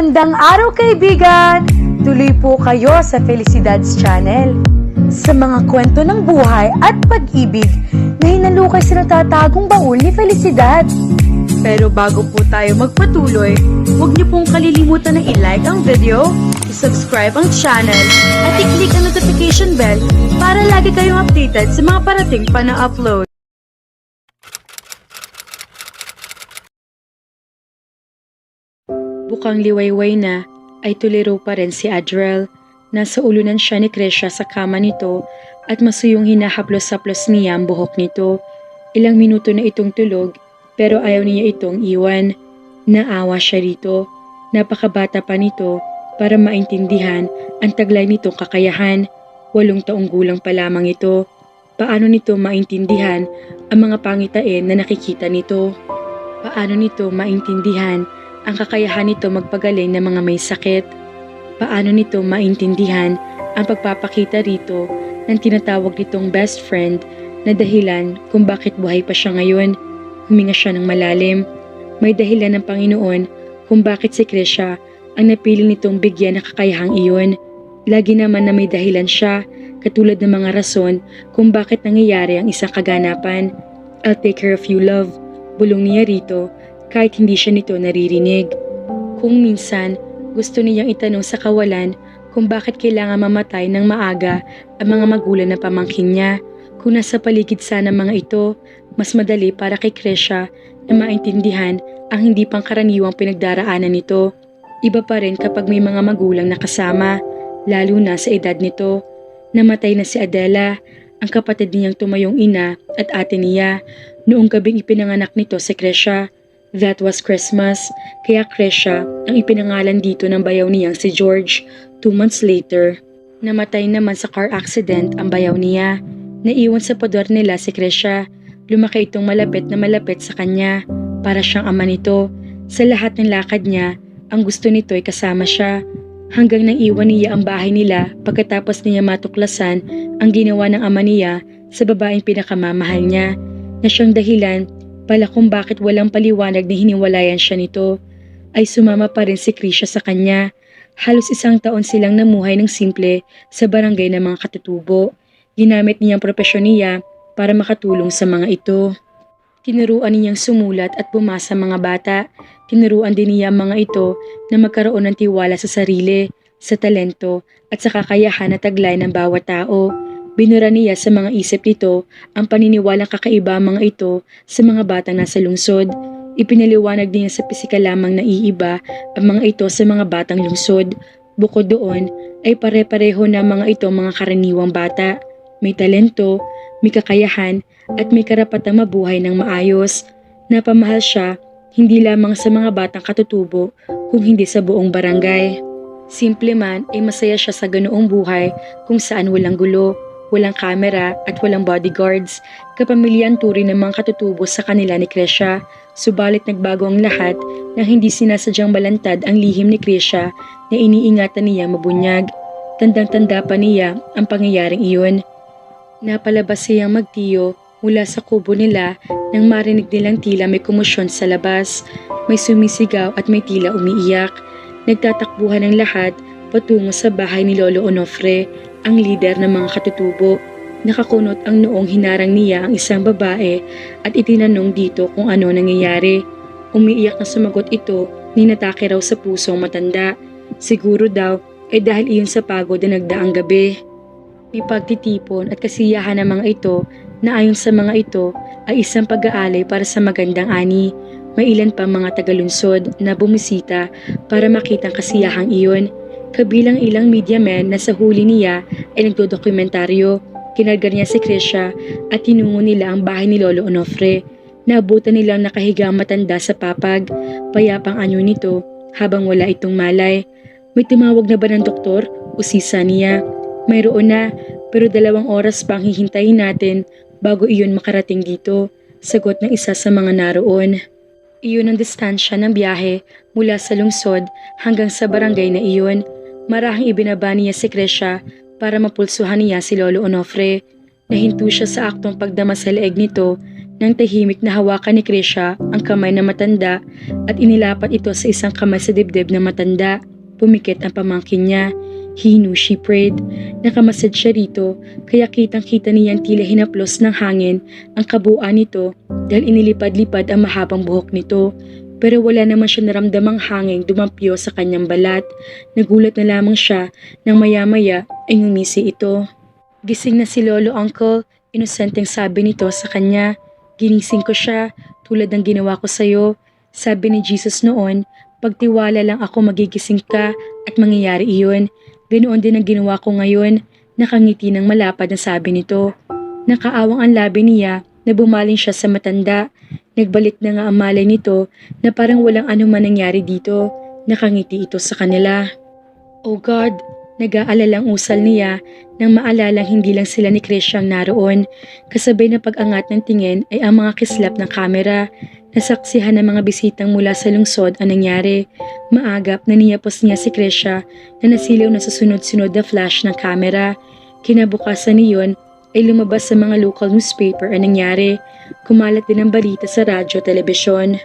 Magandang araw kaibigan! Tuloy po kayo sa Felicidad's Channel. Sa mga kwento ng buhay at pag-ibig na hinalukay sa natatagong baul ni Felicidad. Pero bago po tayo magpatuloy, huwag niyo pong kalilimutan na i-like ang video, i-subscribe ang channel, at i-click ang notification bell para lagi kayong updated sa mga parating pa na upload. Bukang liwayway na, ay tuliro pa rin si Adriel. Nasa ulunan siya ni Krisha sa kama nito at masuyong hinahaplos-haplos niya ang buhok nito. Ilang minuto na itong tulog pero ayaw niya itong iwan. Naawa siya rito. Napakabata pa nito para maintindihan ang taglay nitong kakayahan. 8 taong gulang pa lamang ito. Paano nito maintindihan ang mga pangitain na nakikita nito? Paano nito maintindihan ang kakayahan nito magpagaling ng mga may sakit? Paano nito maintindihan ang pagpapakita rito ng tinatawag nitong best friend na dahilan kung bakit buhay pa siya ngayon? Huminga siya ng malalim. May dahilan ng Panginoon kung bakit si Krisha ang napili nitong bigyan ng kakayahang iyon. Lagi naman na may dahilan siya, katulad ng mga rason kung bakit nangyayari ang isang kaganapan. I'll take care of you, love. Bulong niya rito kahit hindi siya nito naririnig. Kung minsan, gusto niyang itanong sa kawalan kung bakit kailangan mamatay ng maaga ang mga magulang na pamangkin niya. Kung nasa paligid sana mga ito, mas madali para kay Krisha na maintindihan ang hindi pangkaraniwang pinagdaraanan nito. Iba pa rin kapag may mga magulang na kasama, lalo na sa edad nito. Namatay na si Adela, ang kapatid niyang tumayong ina at ate niya, noong gabing ipinanganak nito si Krisha. That was Christmas, kaya Krisha ang ipinangalan dito ng bayaw niyang si George. 2 months later, namatay naman sa car accident ang bayaw niya. Naiwan sa pader nila si Krisha. Lumaki itong malapit na malapit sa kanya. Para siyang ama nito. Sa lahat ng lakad niya, ang gusto nito ay kasama siya. Hanggang naiwan niya ang bahay nila pagkatapos niya matuklasan ang ginawa ng ama niya sa babaeng pinakamamahal niya, na siyang dahilan pala kung bakit walang paliwanag na hiniwalayan siya nito. Ay sumama pa rin si Krisha sa kanya. Halos 1 taon silang namuhay ng simple sa barangay ng mga katutubo. Ginamit niyang propesyon niya para makatulong sa mga ito. Tinuruan niyang sumulat at bumasa mga bata. Tinuruan din niya ang mga ito na magkaroon ng tiwala sa sarili, sa talento at sa kakayahan na taglay ng bawat tao. Binura niya sa mga isip nito ang paniniwalang kakaiba mga ito sa mga batang nasa lungsod. Ipinaliwanag niya sa pisikal lamang na iiba ang mga ito sa mga batang lungsod. Bukod doon ay pare-pareho na mga ito mga karaniwang bata. May talento, may kakayahan at may karapatang mabuhay ng maayos. Napamahal siya hindi lamang sa mga batang katutubo kung hindi sa buong barangay. Simple man ay masaya siya sa ganoong buhay kung saan walang gulo, walang kamera at walang bodyguards. Kapamilya ang turing ng mga katutubo sa kanila ni Krisha. Subalit nagbago ang lahat nang hindi sinasadyang balantad ang lihim ni Krisha na iniingatan niya mabunyag. Tandang-tanda pa niya ang pangyayaring iyon. Napalabas siyang magtiyo mula sa kubo nila nang marinig nilang tila may komosyon sa labas. May sumisigaw at may tila umiiyak. Nagtatakbuhan ang lahat patungo sa bahay ni Lolo Onofre, ang lider ng mga katutubo. Nakakunot ang noong hinarang niya ang isang babae at itinanong dito kung ano nangyayari. Umiiyak na sumagot ito, ninatake raw sa pusong matanda. Siguro daw ay dahil iyon sa pagod na nagdaang gabi. May pagtitipon at kasiyahan ng mga ito na ayon sa mga ito ay isang pag-aalay para sa magandang ani. May ilan pang mga tagalunsod na bumisita para makita ang kasiyahang iyon. Kabilang ilang media men na sa huli niya ay nagdodokumentaryo. Kinarga niya si Krisha at tinungo nila ang bahay ni Lolo Onofre. Naabutan nilang nakahigang matanda sa papag. Payapang anyo nito habang wala itong malay. May tumawag na ba ng doktor? Usisa niya. Mayroon na, pero 2 oras pang hihintayin natin bago iyon makarating dito. Sagot ng isa sa mga naroon. Iyon ang distansya ng biyahe mula sa lungsod hanggang sa barangay na iyon. Marahang ibinaba niya si Krisha para mapulsuhan niya si Lolo Onofre. Nahinto siya sa aktong pagdama sa leeg nito Nang tahimik na hawakan ni Krisha ang kamay ng matanda at inilapat ito sa isang kamay sa dibdib ng matanda. Pumikit ang pamangkin niya. He knew she prayed. Nakamasid siya rito kaya kitang-kita niyang tila hinaplos ng hangin ang kabuuan nito dahil inilipad-lipad ang mahabang buhok nito. Pero wala naman siya naramdamang hangin dumampyo sa kanyang balat. Nagulat na lamang siya nang maya-maya ay ngumisi ito. Gising na si Lolo Uncle, inosenteng sabi nito sa kanya. Ginising ko siya tulad ng ginawa ko sa'yo. Sabi ni Jesus noon, pagtiwala lang ako magigising ka at mangyayari iyon. Ganoon din ang ginawa ko ngayon. Nakangiti ng malapad na sabi nito. Nakaawang ang labi niya na bumaling siya sa matanda. Nagbalik na nga ang malay nito na parang walang anuman nangyari dito. Nakangiti ito sa kanila. Oh God! Nag-aalalang usal niya nang maalalang hindi lang sila ni Krisha ang naroon. Kasabay na pag-angat ng tingin ay ang mga kislap ng kamera. Nasaksihan ng mga bisitang mula sa lungsod ang nangyari. Maagap na niyapos niya si Krisha na nasilaw na sa sunod-sunod na flash ng kamera. Kinabukasan niyon ay lumabas sa mga local newspaper ang nangyari. Kumalat din ang balita sa radyo at telebisyon.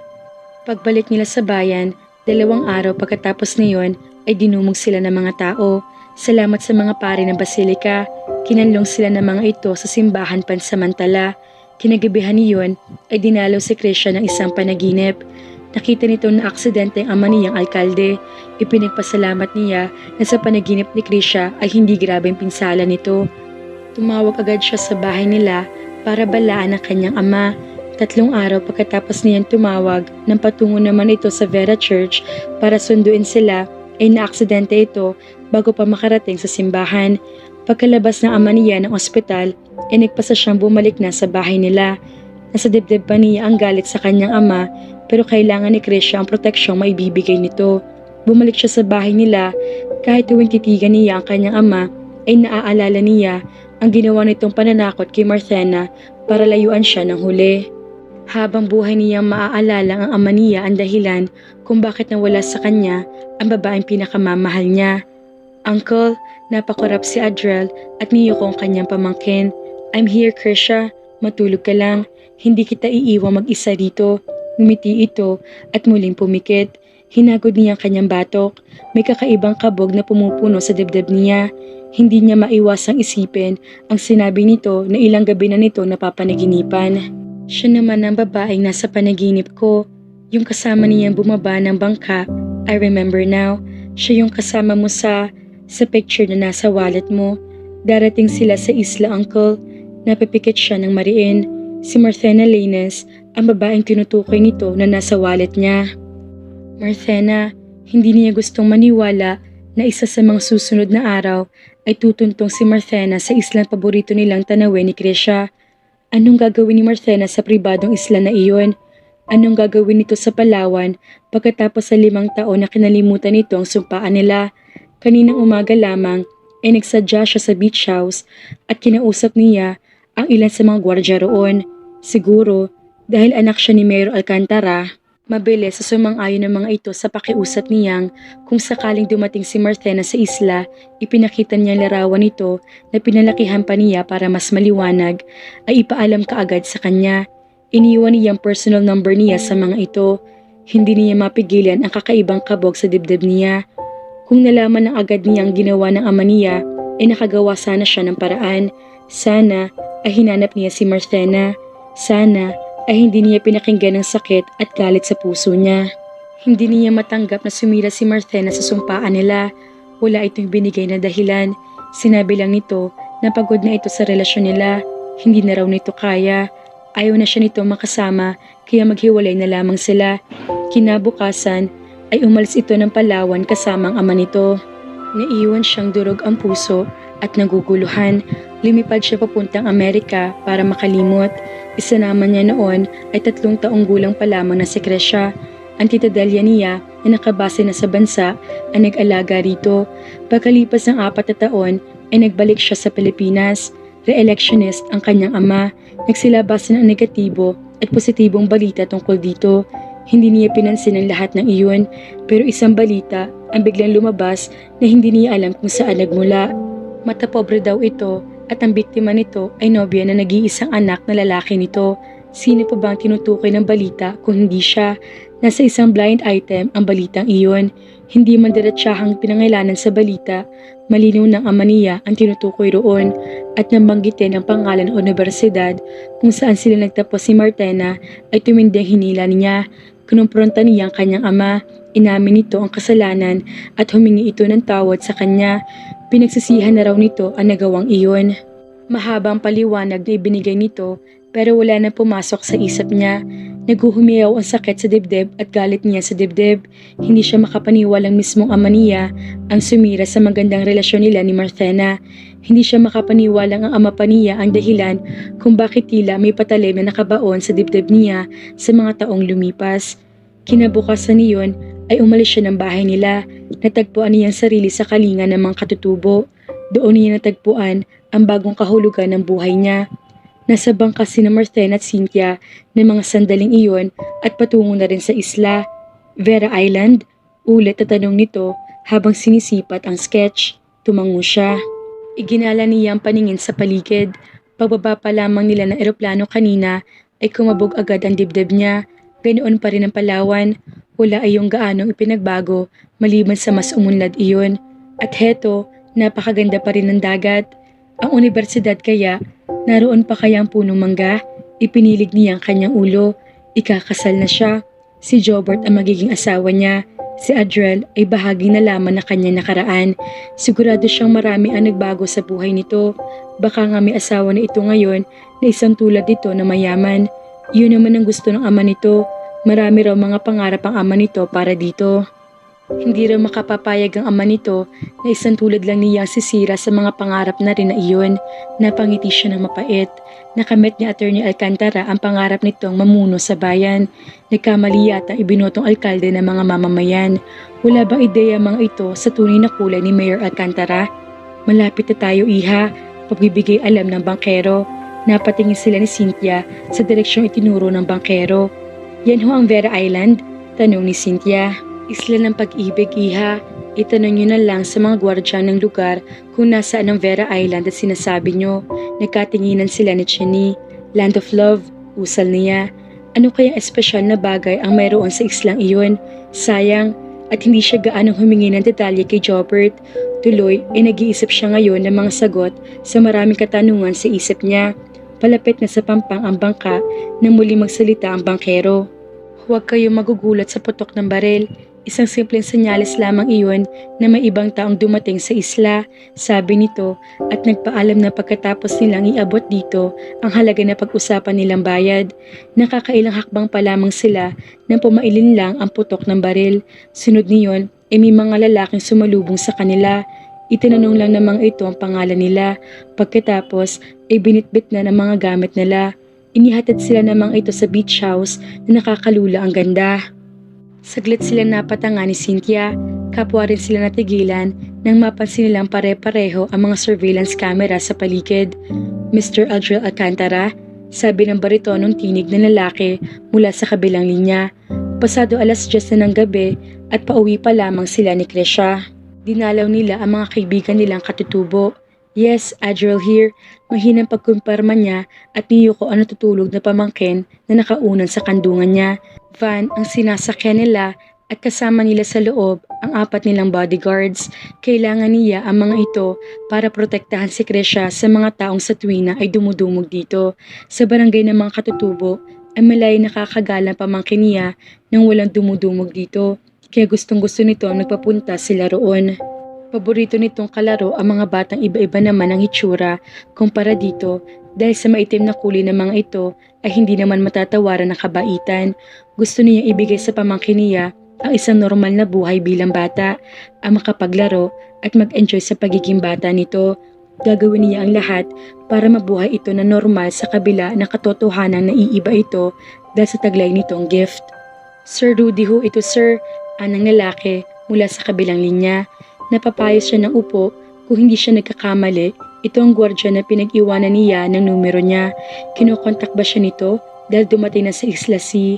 Pagbalik nila sa bayan, 2 araw pagkatapos niyon ay dinumog sila ng mga tao. Salamat sa mga pari ng basilika. Kinanlong sila ng mga ito sa simbahan pansamantala. Kinagabihan niyon ay dinalaw si Krisha ng isang panaginip. Nakita nito na aksidente ang ama niyang alkalde. Ipinagpasalamat niya na sa panaginip ni Krisha ay hindi grabeng pinsala nito. Tumawag agad siya sa bahay nila para balaan ang kanyang ama. 3 araw pagkatapos niyang tumawag, nang patungo naman ito sa Vera Church para sunduin sila, ay naaksidente ito bago pa makarating sa simbahan. Pagkalabas ng ama niya ng ospital, ay nagpasa siyang bumalik na sa bahay nila. Nasa dibdib pa niya ang galit sa kanyang ama, pero kailangan ni Krisha ang proteksyong maibibigay nito. Bumalik siya sa bahay nila. Kahit tuwing titigan niya ang kanyang ama, ay naaalala niya ang ginawa nitong pananakot kay Marthena para layuan siya ng huli. Habang buhay niyang maaalala ang ama niya ang dahilan kung bakit nawala sa kanya ang babaeng pinakamamahal niya. Uncle, napakorap si Adriel at niyoko ang kanyang pamangkin. I'm here, Krisha. Matulog ka lang. Hindi kita iiwang mag-isa dito. Ngumiti ito at muling pumikit. Hinagod niya ang kanyang batok. May kakaibang kabog na pumupuno sa dibdib niya. Hindi niya maiwasang isipin ang sinabi nito na ilang gabi na nito napapanaginipan. Siya naman ang babaeng nasa panaginip ko. Yung kasama niyang bumaba ng bangka. I remember now. Siya yung kasama mo sa picture na nasa wallet mo. Darating sila sa isla, Uncle. Napipikit siya ng mariin. Si Marthena Lainez, ang babaeng tinutukoy nito na nasa wallet niya. Marthena, hindi niya gustong maniwala na isa sa mga susunod na araw ay tutuntong si Marthena sa islang paborito nilang tanawin ni Krisha. Anong gagawin ni Marthena sa pribadong isla na iyon? Anong gagawin nito sa Palawan pagkatapos sa 5 taon na kinalimutan nito ang sumpaan nila? Kaninang umaga lamang ay nagsadya siya sa beach house at kinausap niya ang ilan sa mga gwardya roon. Siguro dahil anak siya ni Mayor Alcantara, mabilis sa sumang-ayon ng mga ito sa pakiusap niyang kung sakaling dumating si Marthena sa isla, ipinakita niya larawan nito na pinalakihan pa niya para mas maliwanag, ay ipaalam kaagad sa kanya. Iniwan niya ang personal number niya sa mga ito. Hindi niya mapigilan ang kakaibang kabog sa dibdib niya. Kung nalaman ng agad niya ang ginawa ng ama niya, ay nakagawa sana siya ng paraan. Sana ay hinanap niya si Marthena. Sana ay hindi niya pinakinggan ng sakit at galit sa puso niya. Hindi niya matanggap na sumira si Marthena sa sumpaan nila. Wala itong binigay na dahilan. Sinabi lang nito na pagod na ito sa relasyon nila. Hindi na raw nito kaya. Ayaw na siya nito makasama kaya maghiwalay na lamang sila. Kinabukasan ay umalis ito ng Palawan kasama ang ama nito. Naiwan siyang durog ang puso at naguguluhan. Lumipad siya papuntang Amerika para makalimot. Isa naman niya noon ay 3 taong gulang pa lamang na si Krisha. Ang tita Delia niya na nakabase na sa bansa ay nag-alaga rito. Pagkalipas ng 4 na taon ay nagbalik siya sa Pilipinas. Re-electionist ang kanyang ama. Nagsilabas ng negatibo at positibong balita tungkol dito. Hindi niya pinansin ang lahat ng iyon, pero isang balita ang biglang lumabas na hindi niya alam kung saan nagmula. Matapobre daw ito at ang biktima nito ay nobya na nag-iisang anak na lalaki nito. Sino pa bang tinutukoy ng balita kung hindi siya? Nasa isang blind item ang balitang iyon. Hindi man diretsahang pinangailanan sa balita, malinaw ng ama niya ang tinutukoy roon at nabanggitin ang pangalan o universidad kung saan sila nagtapos si Martena ay tuminding hinila niya. Kinumpronta niya ang kanyang ama, inamin nito ang kasalanan at humingi ito ng tawad sa kanya. Pinagsisihan na raw nito ang nagawang iyon. Mahabang paliwanag na ibinigay nito pero wala na pumasok sa isip niya. Naguhumiyaw ang sakit sa dibdib at galit niya sa dibdib. Hindi siya makapaniwalang mismong ama niya ang sumira sa magandang relasyon nila ni Martena. Hindi siya makapaniwalang ang ama pa niya ang dahilan kung bakit tila may patalim na nakabaon sa dibdib niya sa mga taong lumipas. Kinabukasan niyon ay umalis siya ng bahay nila. Natagpuan niya ang sarili sa kalinga ng mga katutubo. Doon niya natagpuan ang bagong kahulugan ng buhay niya. Nasa bangka sina Martena at Cynthia ng mga sandaling iyon at patungo na rin sa isla. Vera Island? Ulit na tanong nito habang sinisipat ang sketch. Tumango siya. Iginala niya ang paningin sa paligid. Pagbaba pa lamang nila ng eroplano kanina ay kumabog agad ang dibdib niya. Ganoon pa rin ang Palawan. Wala ay yung gaanong ipinagbago maliban sa mas umunlad iyon. At heto, napakaganda pa rin ng dagat. Ang universidad kaya, naroon pa kaya ang punong mangga? Ipinilig niya ang kanyang ulo. Ikakasal na siya. Si Jobert ang magiging asawa niya. Si Adriel ay bahagi na lamang na kanyang nakaraan. Sigurado siyang marami ang nagbago sa buhay nito. Baka nga may asawa na ito ngayon na isang tulad nito na mayaman. Yun naman ang gusto ng ama nito. Marami raw mga pangarap ang ama nito para dito. Hindi raw makapapayag ang ama nito na isang tulad lang niya sisira sa mga pangarap na rin na iyon. Napangiti siya ng mapait. Nakamit ni Attorney Alcantara ang pangarap nitong mamuno sa bayan. Nagkamali yata ibinotong alkalde ng mga mamamayan. Wala bang ideya mga ito sa tunay na kulay ni Mayor Alcantara? Malapit na tayo, iha. Pagbibigay alam ng bangkero. Napatingin sila ni Cynthia sa direksyong itinuro ng bangkero. Yan ho ang Vera Island? Tanong ni Cynthia. Isla ng pag-ibig, iha. Itanong nyo na lang sa mga gwardiyan ng lugar kung nasaan ang Vera Island at sinasabi nyo. Nagkatinginan sila ni Chenny. Land of Love, usal niya. Ano kayang espesyal na bagay ang mayroon sa islang iyon? Sayang, at hindi siya gaanong humingi ng detalye kay Jobert. Tuloy ay nag-iisip siya ngayon ng mga sagot sa maraming katanungan sa isip niya. Palapit na sa pampang ang bangka nang muli magsalita ang bangkero. Huwag kayong magugulat sa putok ng baril. Isang simpleng senyales lamang iyon na may ibang taong dumating sa isla, sabi nito at nagpaalam na pagkatapos nilang iabot dito ang halaga na pag-usapan nilang bayad. Nakakailang hakbang pa lamang sila nang pumailin lang ang putok ng baril. Sunod niyon ay may mga lalaking sumalubong sa kanila. Itinanong lang ng mga ito ang pangalan nila. Pagkatapos ay binitbit na ng mga gamit nila. Inihatid sila ng mga ito sa beach house na nakakalula ang ganda. Saglit sila napatanga ni Cynthia. Kapwa rin sila natigilan nang mapansin nilang pare-pareho ang mga surveillance camera sa paligid. Mr. Adriel Alcantara, sabi ng baritonong tinig ng lalaki mula sa kabilang linya. Pasado 10:00 na ng gabi at pauwi pa lamang sila ni Krisha. Dinalaw nila ang mga kaibigan nilang katutubo. Yes, Adriel here. Mahinang pagkumpirma niya at ni Yuko ang natutulog na pamangkin na nakaunan sa kandungan niya. Van ang sinasakyan nila at kasama nila sa loob ang 4 nilang bodyguards. Kailangan niya ang mga ito para protektahan si Krisha sa mga taong sa tuwina ay dumudumog dito. Sa barangay ng mga katutubo ay malay nakakagalang pamangkin niya nang walang dumudumog dito. Kaya gustong-gusto nito nagpapunta sila roon. Paborito nitong kalaro ang mga batang iba-iba naman ang hitsura kumpara dito dahil sa maitim na kulay ng mga ito ay hindi naman matatawaran ng kabaitan. Gusto niya ibigay sa pamangkin niya ang isang normal na buhay bilang bata, ang makapaglaro at mag-enjoy sa pagiging bata nito. Gagawin niya ang lahat para mabuhay ito na normal sa kabila ng katotohanan na iiba ito dahil sa taglay nitong gift. Sir Rudy ho ito, sir, anang lalaki mula sa kabilang linya. Napapayos siya ng upo kung hindi siya nagkakamali. Ito ang gwardya na pinag-iwanan niya ng numero niya. Kinokontak ba siya nito dahil dumating na sa isla si...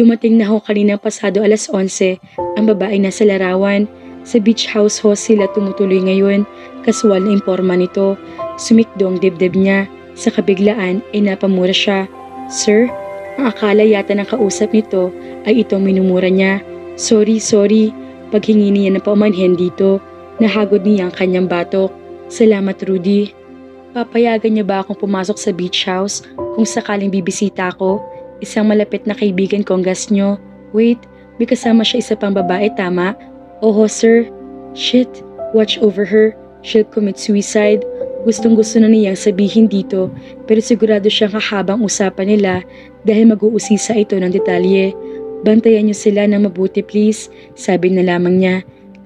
Dumating na ho kanina pasado 11:00 ang babae nasa larawan. Sa beach house ho sila tumutuloy ngayon. Kaswal na imporma nito. Sumikdong dibdib niya. Sa kabiglaan ay napamura siya. Sir, ang akala yata ng kausap nito ay itong minumura niya. Sorry. Paghingi niya ng paumanhin dito, nahagod niya ang kanyang batok. Salamat, Rudy. Papayagan niya ba akong pumasok sa beach house kung sakaling bibisita ako? Isang malapit na kaibigan ko ang gas nyo. Wait, may kasama siya isa pang babae, tama? Oho, sir. Shit, watch over her. She'll commit suicide. Gustong-gusto na niyang sabihin dito, pero sigurado siyang kahabang usapan nila dahil mag-uusisa ito ng detalye. Bantayan niyo sila ng mabuti please, sabi na lamang niya.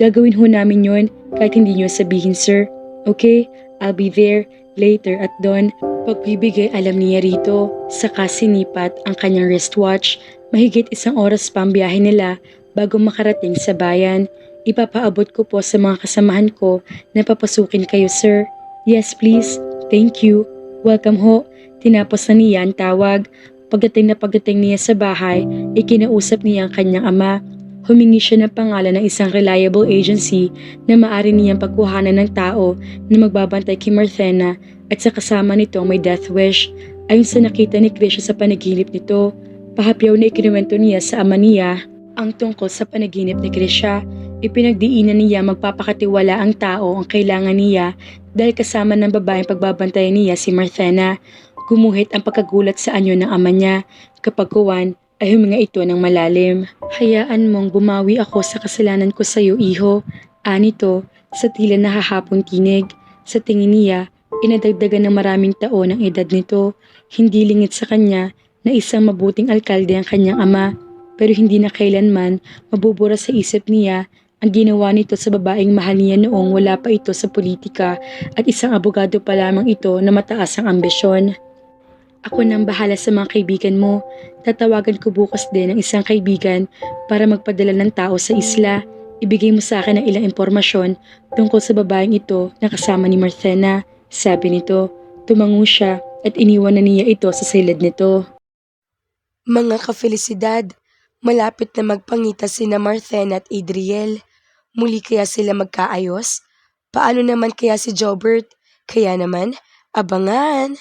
Gagawin ho namin yon kahit hindi niyo sabihin, sir. Okay, I'll be there later at dawn. Pagbibigay alam niya rito, saka sinipat ang kanyang wristwatch. Mahigit 1 oras pa ang biyahe nila bago makarating sa bayan. Ipapaabot ko po sa mga kasamahan ko na papasukin kayo, sir. Yes, please. Thank you. Welcome ho. Tinapos na niya ang tawag. Pagdating niya sa bahay, ikinausap niya ang kanyang ama. Humingi siya ng pangalan ng isang reliable agency na maaari niyang pagkuhanan ng tao na magbabantay kay Marthena at sa kasama nito may death wish. Ayon sa nakita ni Krisha sa panaginip nito, pahapyaw na ikinuwento niya sa ama niya ang tungkol sa panaginip ni Krisha. Ipinagdiinan niya magpapakatiwala ang tao ang kailangan niya dahil kasama ng babaeng pagbabantayan niya si Marthena. Gumuhit ang pagkagulat sa anyo ng ama niya. Kapag kuwan ay huminga ito ng malalim. Hayaan mong bumawi ako sa kasalanan ko sa iyo, iho. Anito, sa tila nahahapong tinig. Sa tingin niya, inadagdagan ng maraming taon ang edad nito. Hindi lingid sa kanya na isang mabuting alkalde ang kanyang ama. Pero hindi na kailanman mabubura sa isip niya ang ginawa nito sa babaeng mahal niya noong wala pa ito sa politika at isang abogado pa lamang ito na mataas ang ambisyon. Ako nang bahala sa mga kaibigan mo. Tatawagan ko bukas din ang isang kaibigan para magpadala ng tao sa isla. Ibigay mo sa akin ang ilang impormasyon tungkol sa babaeng ito na kasama ni Marthena. Sabi nito, tumango siya at iniwan na niya ito sa silid nito. Mga kafelisidad, malapit na magpangita sina Marthena at Adriel. Muli kaya sila magkaayos? Paano naman kaya si Jobert? Kaya naman, abangan!